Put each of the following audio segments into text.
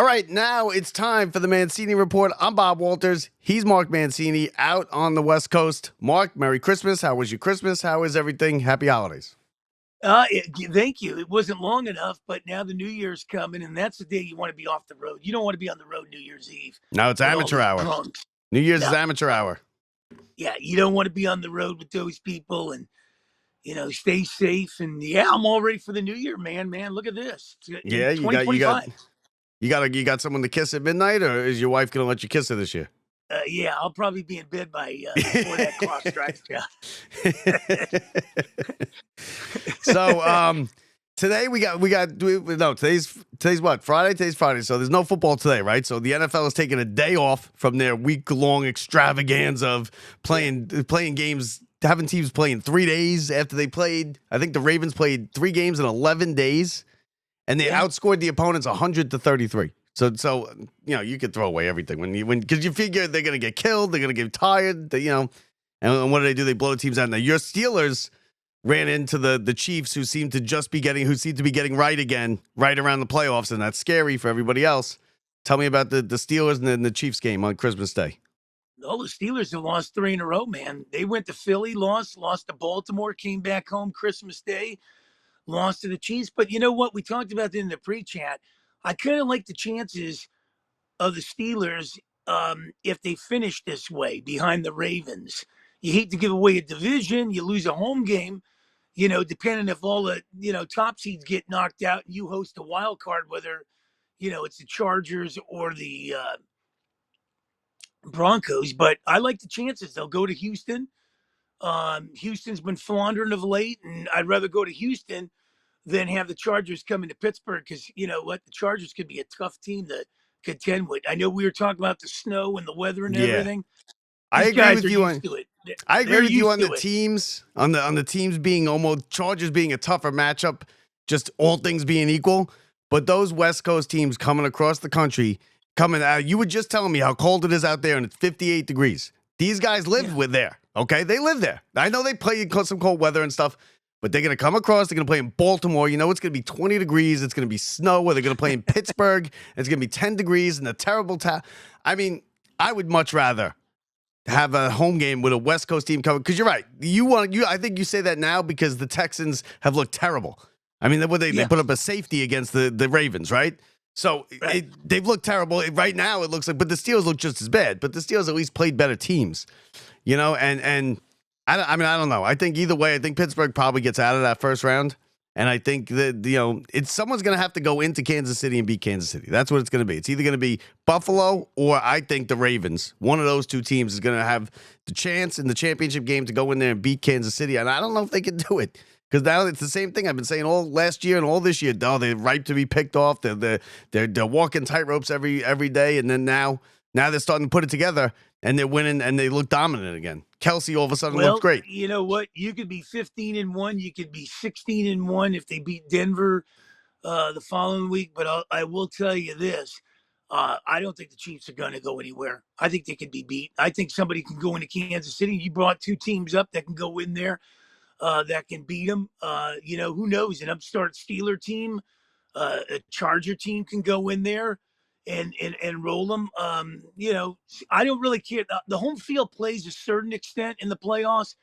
right, now it's time for the Mancini Report. I'm Bob Walters. He's Mark Mancini out on the West Coast. Mark, Merry Christmas. How was your Christmas? How is everything? Happy holidays. Thank you. It wasn't long enough, but now the New Year's coming, and that's the day you want to be off the road. You don't want to be on the road New Year's Eve Now it's with all amateur those hour. drunks. New Year's is No, amateur hour. yeah, you don't want to be on the road with those people, and stay safe. And yeah, I'm all ready for the New Year, man. Man, look at this. It's in Yeah, you got you got 2025. you got someone to kiss at midnight, or is your wife gonna let you kiss her this year? Yeah, I'll probably be in bed by before that clock strikes. Yeah. So today no, today's what? Friday? Today's Friday. So there's no football today, right? So the NFL is taking a day off from their week-long extravaganza of playing games, having teams playing 3 days after they played. I think the Ravens played 3 games in 11 days, and they outscored the opponents 100-33. So you could throw away everything because you figure they're gonna get killed, they're gonna get tired, and what do? They blow teams out. Now your Steelers ran into the Chiefs, who seem to be getting right again, right around the playoffs, and that's scary for everybody else. Tell me about the Steelers and then the Chiefs game on Christmas Day. All the Steelers have lost 3 in a row, man. They went to Philly, lost to Baltimore, came back home Christmas Day, lost to the Chiefs. But you know what? We talked about that in the pre-chat. I kind of like the chances of the Steelers if they finish this way behind the Ravens. You hate to give away a division. You lose a home game, depending if all the, top seeds get knocked out and you host a wild card, whether, it's the Chargers or the Broncos. But I like the chances. They'll go to Houston. Houston's been floundering of late, and I'd rather go to Houston than have the Chargers come into Pittsburgh because you know what, the Chargers could be a tough team to contend with. I know we were talking about the snow and the weather and Yeah, everything. I These agree guys with are you used on. to it. I agree They're with you used on the to it. teams, on the teams being almost Chargers being a tougher matchup, just all things being equal. But those West Coast teams coming across the country, coming out, you were just telling me how cold it is out there, and it's 58 degrees. These guys live with there, okay? They live there. I know they play in some cold weather and stuff, but they're going to come across. They're going to play in Baltimore. You know it's going to be 20 degrees. It's going to be snow. Or they're going to play in Pittsburgh. It's going to be 10 degrees and a terrible I mean, I would much rather have a home game with a West Coast team coming, because you're right. I think you say that now because the Texans have looked terrible. I mean, they put up a safety against the Ravens, right? So Right. they've looked terrible. Right now it looks like, but the Steelers look just as bad. But the Steelers at least played better teams, and I don't know. I think either way, I think Pittsburgh probably gets out of that first round. And I think that, it's someone's going to have to go into Kansas City and beat Kansas City. That's what it's going to be. It's either going to be Buffalo or I think the Ravens. One of those two teams is going to have the chance in the championship game to go in there and beat Kansas City. And I don't know if they can do it, because now it's the same thing I've been saying all last year and all this year. Oh, they're ripe to be picked off. They're walking tightropes every day. And then now they're starting to put it together, and they're winning, and they look dominant again. Kelsey all of a sudden looks great. You know what? You could be 15-1. You could be 16-1 if they beat Denver the following week. But I will tell you this. I don't think the Chiefs are going to go anywhere. I think they could be beat. I think somebody can go into Kansas City. You brought 2 teams up that can go in there that can beat them. Who knows? An upstart Steeler team, a Charger team can go in there and roll them. I don't really care. The home field plays a certain extent in the playoffs.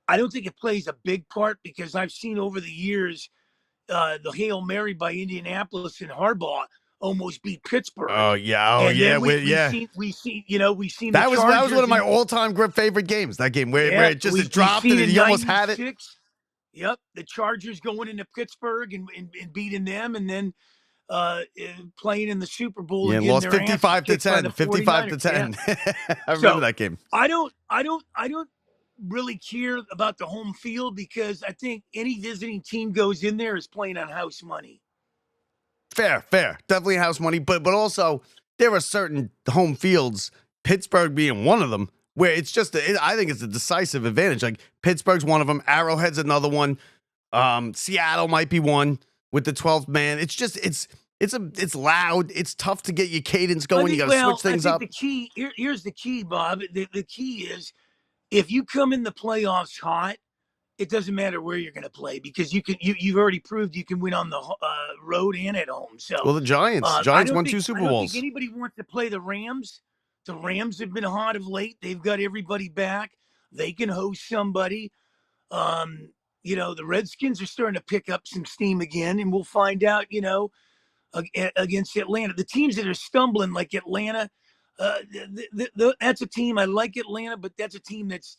I don't think it plays a big part because I've seen over the years the Hail Mary by Indianapolis and Harbaugh almost beat Pittsburgh. Oh yeah, And then we've seen That the was Chargers one of my all-time favorite games. That game where it just it dropped and he almost had it. Yep, the Chargers going into Pittsburgh and beating them, and then playing in the Super Bowl Yeah, and lost 55-10. 55-10. Yeah. I remember that game. I don't really care about the home field because I think any visiting team goes in there is playing on house money. Fair. Definitely house money, but also there are certain home fields, Pittsburgh being one of them, where it's just I think it's a decisive advantage. Like Pittsburgh's one of them, Arrowhead's another one, Seattle might be one with the 12th man. It's just it's loud. It's tough to get your cadence going. You got to switch things up. The key here's the key, Bob. The key is if you come in the playoffs hot it doesn't matter where you're going to play because you've already proved you can win on the road and at home. So Well, the Giants I won 2 Super don't think Bowls. anybody wants to play the Rams. The Rams have been hot of late. They've got everybody back. They can host somebody. Um, the Redskins are starting to pick up some steam again, and we'll find out. Against Atlanta, the teams that are stumbling like Atlanta. That's a team. I like Atlanta, but that's a team that's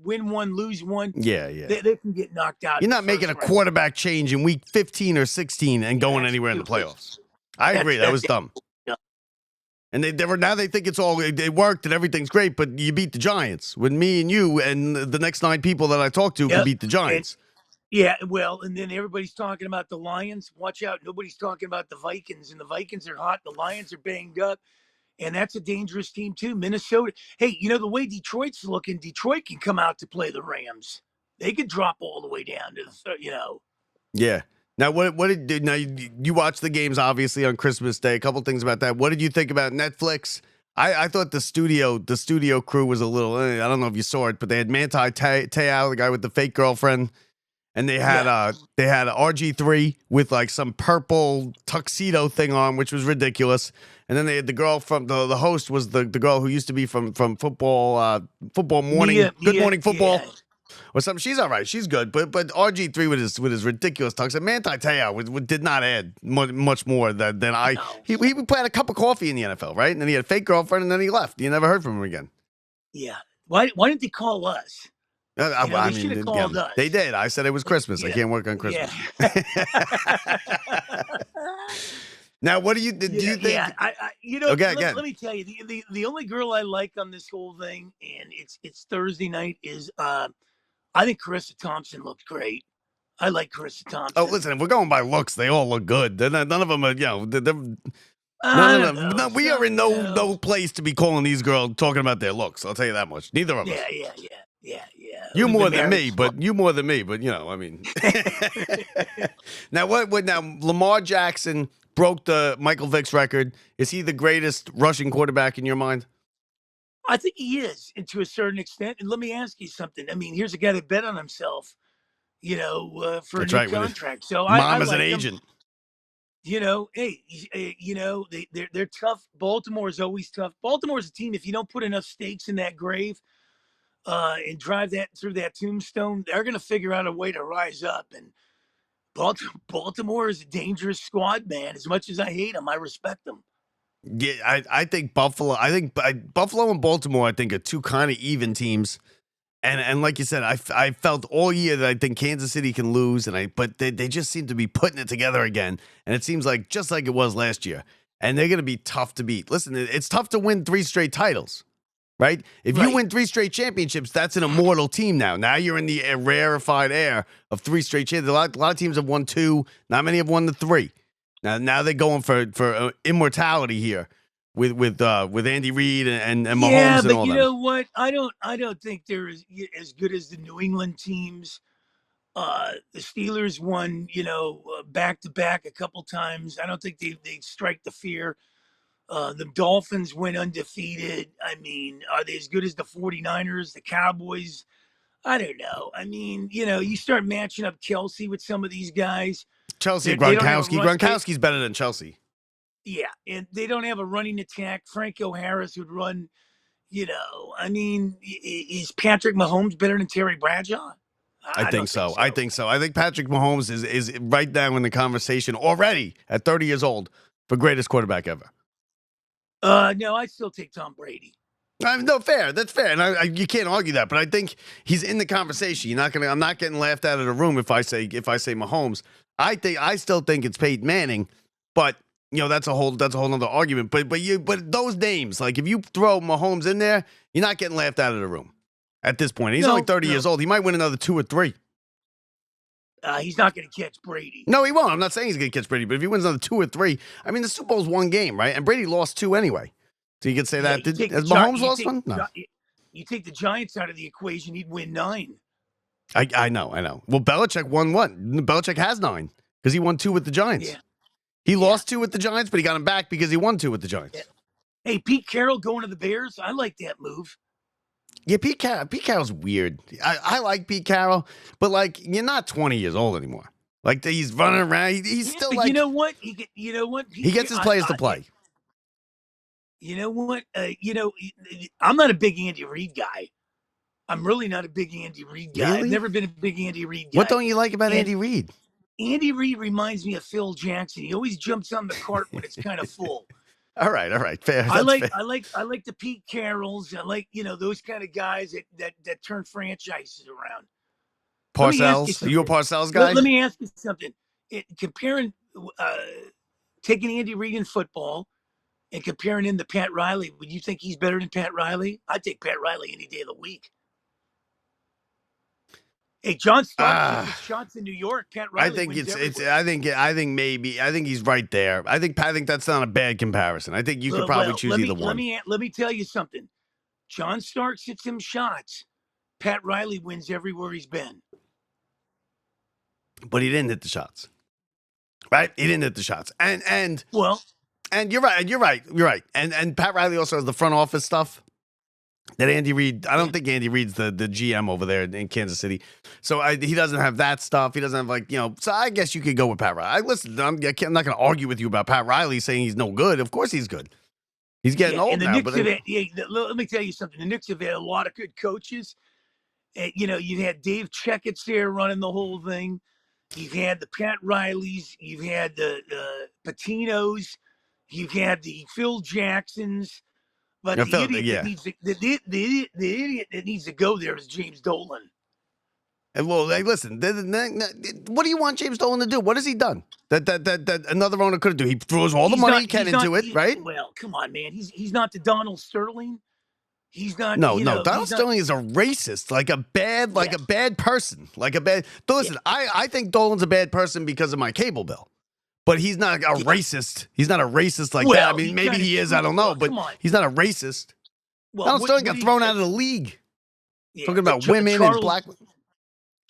win one, lose one. Yeah, yeah. They can get knocked out. You're not making a quarterback change in week 15 or 16 and going anywhere in the playoffs. I agree. That was dumb. Yeah. And they think it worked and everything's great, but you beat the Giants. When me and you and the next 9 people that I talked to can beat the Giants. And then everybody's talking about the Lions. Watch out. Nobody's talking about the Vikings, and the Vikings are hot. The Lions are banged up, and that's a dangerous team too. Minnesota. Hey, the way Detroit's looking, Detroit can come out to play the Rams. They could drop all the way down to the, Yeah. Now, what did now you watch the games obviously on Christmas Day? A couple things about that. What did you think about Netflix? I thought the studio crew was a little. I don't know if you saw it, but they had Manti T'eo, the guy with the fake girlfriend. And they had RG3 with like some purple tuxedo thing on, which was ridiculous. And then they had the girl from the host was the girl who used to be from football morning, Good Morning Football or something. She's all right, she's good. But RG3 with his ridiculous tux. And Manti T'eo did not add much more than I. No. He had a cup of coffee in the NFL, right? And then he had a fake girlfriend, and then he left. You never heard from him again. Yeah. Why didn't they call us? I mean, they did. I said it was Christmas. I can't work on Christmas. Yeah. Now, what do you think? Yeah, let me tell you, the only girl I like on this whole thing, and it's Thursday night, is I think Carissa Thompson looked great. I like Carissa Thompson. Oh, listen, if we're going by looks, they all look good. None of them are, no. We are in no place to be calling these girls talking about their looks. I'll tell you that much. Neither of us. Yeah. You more than me, but I mean. Now now Lamar Jackson broke the Michael Vick's record. Is he the greatest rushing quarterback in your mind? I think he is, and to a certain extent. And let me ask you something. I mean, here's a guy that bet on himself, for That's a new contract. So Mom is like an agent. They're tough. Baltimore is always tough. Baltimore's a team, if you don't put enough stakes in that grave, and drive that through that tombstone, they're going to figure out a way to rise up. And Baltimore is a dangerous squad, man. As much as I hate them, I respect them. Yeah, I think Buffalo. I think Buffalo and Baltimore, I think, are two kind of even teams. And like you said, I felt all year that I think Kansas City can lose, but they just seem to be putting it together again. And it seems like just like it was last year. And they're going to be tough to beat. Listen, it's tough to win 3 straight titles. Right? If you win 3 straight championships, that's an immortal team now. Now you're in the rarefied air of 3 straight championships. A lot of teams have won 2. Not many have won the 3. Now they're going for immortality here with Andy Reid and Mahomes and all that. Yeah, but you know what? I don't think they're as good as the New England teams. The Steelers won, back to back a couple times. I don't think they strike the fear. The Dolphins went undefeated. I mean, are they as good as the 49ers, the Cowboys? I don't know. I mean, you start matching up Kelsey with some of these guys. Chelsea, Gronkowski. Gronkowski's better than Chelsea. Yeah, and they don't have a running attack. Franco Harris would run, I mean, is Patrick Mahomes better than Terry Bradshaw? I think so. I think Patrick Mahomes is right down in the conversation already at 30 years old for greatest quarterback ever. No, I'd still take Tom Brady. No, fair. That's fair, and you can't argue that. But I think he's in the conversation. I'm not getting laughed out of the room if I say Mahomes. I still think it's Peyton Manning, but that's a whole other argument. But those names, like if you throw Mahomes in there, you're not getting laughed out of the room at this point. He's only 30 years old. He might win another 2 or 3. He's not going to catch Brady. No, he won't. I'm not saying he's going to catch Brady, but if he wins another 2 or 3, I mean, the Super Bowl's 1 game, right? And Brady lost 2 anyway. So you could say that. Has Mahomes lost 1? No. You take the Giants out of the equation, he'd win 9. I know. Well, Belichick won what? Belichick has 9 because he won 2 with the Giants. Yeah. He lost 2 with the Giants, but he got him back because he won 2 with the Giants. Yeah. Hey, Pete Carroll going to the Bears. I like that move. Yeah, Pete Carroll's weird. I like Pete Carroll, but like you're not 20 years old anymore. Like he's running around. He's Yeah, still but like you know what? You know what? he gets his players to play. You know what? I'm not a big Andy Reid guy. I'm really not a big Andy Reid guy. I've Really? never been a big Andy Reid guy. What don't you like about And Andy Reid? Andy Reid reminds me of Phil Jackson. He always jumps on the cart when it's kind of full. All right, fair. I That's fair. like the Pete Carrolls. I like those kind of guys that turn franchises around. Let me ask you Parcells, something. you a Parcells guy? Let me ask you something. Comparing, taking Andy Reid in football and comparing him to Pat Riley, would you think he's better than Pat Riley? I'd take Pat Riley any day of the week. Hey, John Stark took shots in New York. Pat Riley. I think wins it's. everywhere. I think maybe. I think he's right there. I think that's not a bad comparison. I think you could probably choose either one. Let me tell you something. John Stark hits him shots. Pat Riley wins everywhere he's been. But he didn't hit the shots. Right? He didn't hit the shots. And you're right. And Pat Riley also has the front office stuff that Andy Reid. I don't think Andy Reid's the GM over there in Kansas City. So he doesn't have that stuff. He doesn't have so I guess you could go with Pat Riley. Listen, I'm not going to argue with you about Pat Riley saying he's no good. Of course he's good. He's getting old now. But let me tell you something. The Knicks have had a lot of good coaches. You've had Dave Checkett's there running the whole thing. You've had the Pat Rileys. You've had the Patinos. You've had the Phil Jacksons. But the idiot that needs to go there is James Dolan. And well, hey, listen. What do you want James Dolan to do? What has he done that another owner couldn't do? He throws all the money he can into it, right? Well, come on, man. He's not the Donald Sterling. He's not. No. Donald Sterling is a racist, like a bad person, like a bad. Listen, I think Dolan's a bad person because of my cable bill, but he's not a racist. He's not a racist like that. I mean, maybe he is. I don't know, but he's not a racist. Donald Sterling got thrown out of the league. Talking about women and black.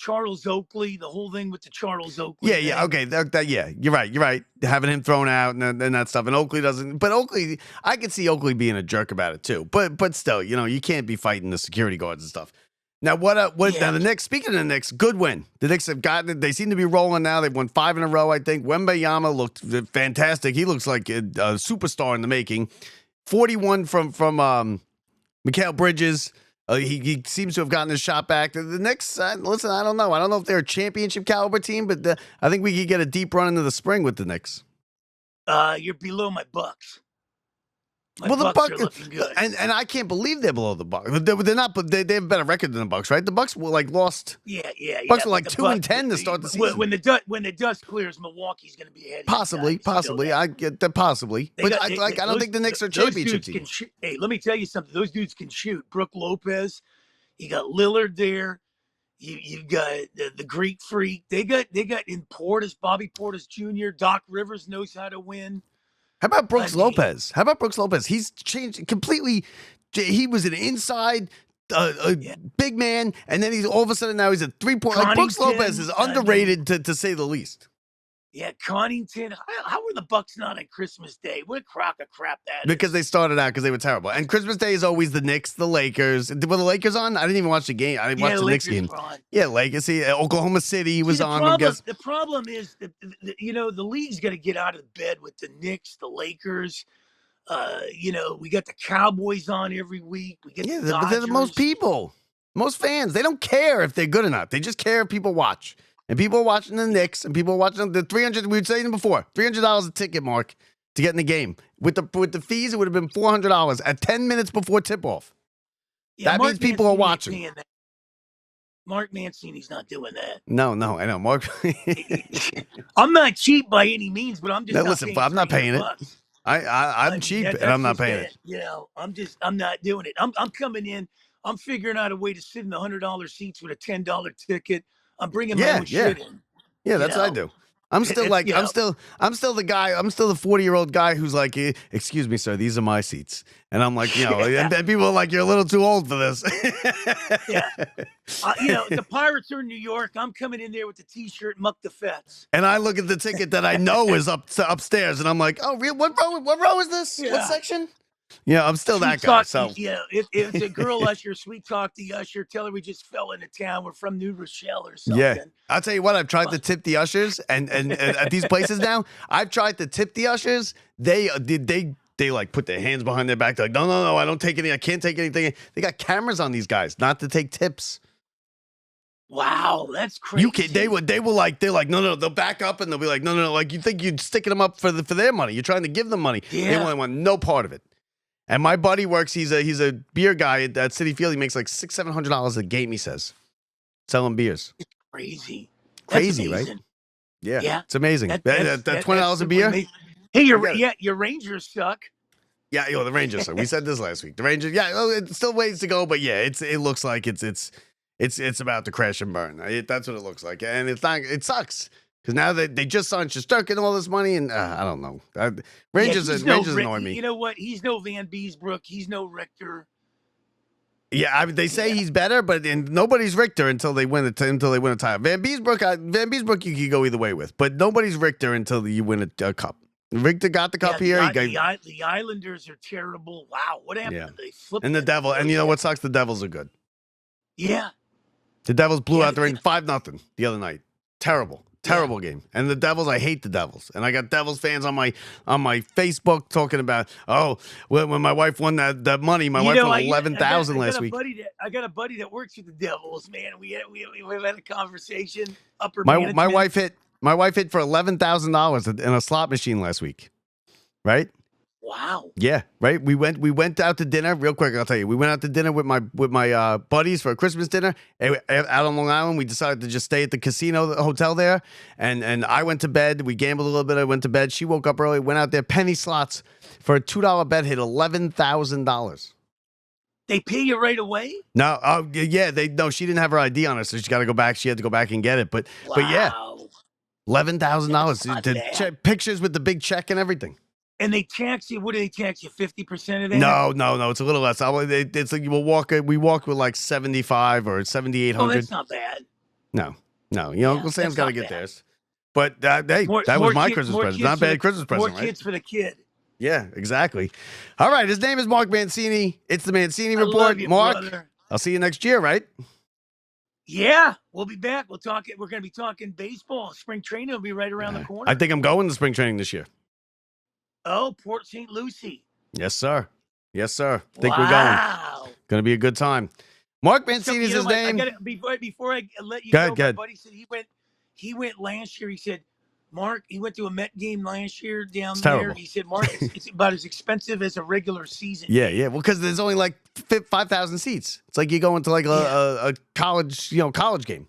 Charles Oakley, the whole thing with the Charles Oakley. Yeah, okay, you're right. Having him thrown out and that stuff, and Oakley doesn't. But Oakley, I could see Oakley being a jerk about it too. But still, you can't be fighting the security guards and stuff. Now Now the Knicks. Speaking of the Knicks, good win. The Knicks have gotten it. They seem to be rolling now. They've won 5 in a row, I think. Wembanyama looked fantastic. He looks like a superstar in the making. 41 from Mikal Bridges. He seems to have gotten his shot back. The Knicks, listen, I don't know. I don't know if they're a championship caliber team, but I think we could get a deep run into the spring with the Knicks. You're below my Bucks. The Bucks are looking good, and I can't believe they're below the Bucks. They're not, but they have a better record than the Bucks, right? The Bucks were lost. Yeah. Bucks were 2-10 to start the season. When the dust clears, Milwaukee's going to be ahead. Possibly. I get that. Possibly, but I don't think the Knicks are championship team. Hey, let me tell you something. Those dudes can shoot. Brook Lopez, you got Lillard there. You got the Greek Freak. They got in Portis, Bobby Portis Jr. Doc Rivers knows how to win. How about Brooks Lopez? He's changed completely. He was an inside big man, and then he's all of a sudden now he's a 3-point. Brooks Lopez is underrated to say the least. Yeah, Connington. How were the Bucks not on Christmas Day? What a crock of crap that is. Because they started out because they were terrible. And Christmas Day is always the Knicks, the Lakers. Were the Lakers on? I didn't even watch the game. I didn't watch the Knicks game. Yeah, Lakers. Oklahoma City was on. The problem is that the league's got to get out of bed with the Knicks, the Lakers. We got the Cowboys on every week. We get the Dodgers. But they're the most people, most fans. They don't care if they're good or not. They just care if people watch. And people are watching the Knicks, and people are watching the 300. We were saying before, $300 a ticket, Mark, to get in the game. With the fees, it would have been $400 at 10 minutes before tip off. Yeah, that means people are watching. Mark Mancini's not doing that. No, I know, Mark. I'm not cheap by any means, but I'm just. I'm not paying it. I'm cheap, and I'm not paying it. I'm not doing it. I'm coming in. I'm figuring out a way to sit in the $100 seats with a $10 ticket. I'm bringing my own shit in. Yeah, that's what I do. I'm still I'm still the guy. I'm still the 40-year-old guy who's like, excuse me, sir, these are my seats. And I'm like, and people are like, you're a little too old for this. The Pirates are in New York. I'm coming in there with the T-shirt, Muck the Fets. And I look at the ticket that I know is upstairs, and I'm like, oh, real? What row is this? Yeah. What section? Yeah, I'm still that Sweet guy. talk, So yeah. If it's a girl usher, sweet talk the usher. Tell her we just fell into town. We're from New Rochelle or yeah, something. I'll tell you what. I've tried to tip the ushers, and at these places now, I've tried to tip the ushers. They like put their hands behind their back. They're like, no, no, no, I don't take any. I can't take anything. They got cameras on these guys, not to take tips. Wow, that's You crazy. can they will like they're like no no they'll back up and they'll be like no no no like you think you're sticking them up for their money. You're trying to give them money. They Yeah. want no part of it. And my buddy works. He's a beer guy at City Field. He makes like $600-700 a game. He says, selling beers. It's crazy. Crazy, That's right? amazing. Yeah, Yeah. it's amazing. That That's $20 a simply beer. amazing. Hey, got it. your Rangers suck. Yeah, yo, the Rangers. We said this last week. The Rangers. Yeah, oh, it's still ways to go, but yeah, it looks like it's about to crash and burn. That's what it looks like, and it's not. It sucks because now they just signed Shesterkin and all this money, and I don't know. Rangers annoy me. You know what? He's no Van Beesbrook. He's no Richter. Yeah, they say he's better, but nobody's Richter until they win a title. Van Beesbrook, you can go either way with, but nobody's Richter until you win a cup. Richter got the cup here. The Islanders are terrible. Wow, what happened? Yeah. They flipped. And the Devil, and you know what sucks? The Devils are good. Yeah. The Devils blew out the Rangers 5-0 the other night. Terrible game. And the Devils, I hate the Devils. And I got Devils fans on my Facebook talking about, when my wife won that money, my wife won $11,000 last week. I got a buddy that works with the Devils, man. We've had a conversation. My wife hit for $11,000 in a slot machine last week. Right? Wow. Yeah, right. We went out to dinner real quick. I'll tell you, we went out to dinner with my buddies for a Christmas dinner out on Long Island. We decided to just stay at the casino, the hotel there, and I went to bed. We gambled a little bit. I went to bed. She woke up early, went out there, penny slots for a $2 bet, hit $11,000. They pay you right away? No, yeah, she didn't have her ID on her, so she got to go back. She had to go back and get it. But yeah, $11,000. Pictures with the big check and everything. And they tax you. What do they tax you? 50% of that? No. It's a little less. It's like we walk with like 75 or 7,800. Oh, that's not bad. No. Uncle Sam's got to get theirs. But that was my Christmas present. Not bad Christmas present, right? More kids for the kid. Yeah, exactly. All right. His name is Mark Mancini. It's the Mancini Report. Love you, Mark, brother. I'll see you next year, right? Yeah, we'll be back. We're going to be talking baseball. Spring training will be right around the corner. I think I'm going to spring training this year. Oh, Port St. Lucie. Yes, sir. Think we're going. Going to be a good time. Mark Mancini is his name. Before I let you go, my buddy said he went last year. He said, Mark, he went to a Met game last year down there. Terrible. He said, Mark, it's about as expensive as a regular season. Yeah. Well, because there's only like 5,000 seats. It's like you go into like a college game.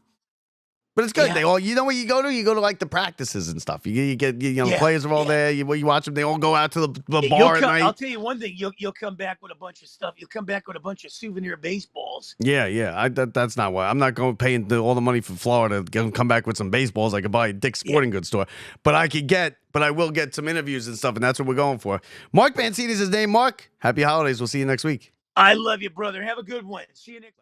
But it's good. Yeah. You know where you go to? You go to like the practices and stuff. You get the players are all there. You watch them. They all go out to the bar at night. I'll tell you one thing. You'll come back with a bunch of stuff. You'll come back with a bunch of souvenir baseballs. Yeah. That's not why. I'm not going paying all the money for Florida to come back with some baseballs. I could buy at Dick's Sporting Goods store. But I will get some interviews and stuff, and that's what we're going for. Mark Mancini is his name. Mark, happy holidays. We'll see you next week. I love you, brother. Have a good one. See you next.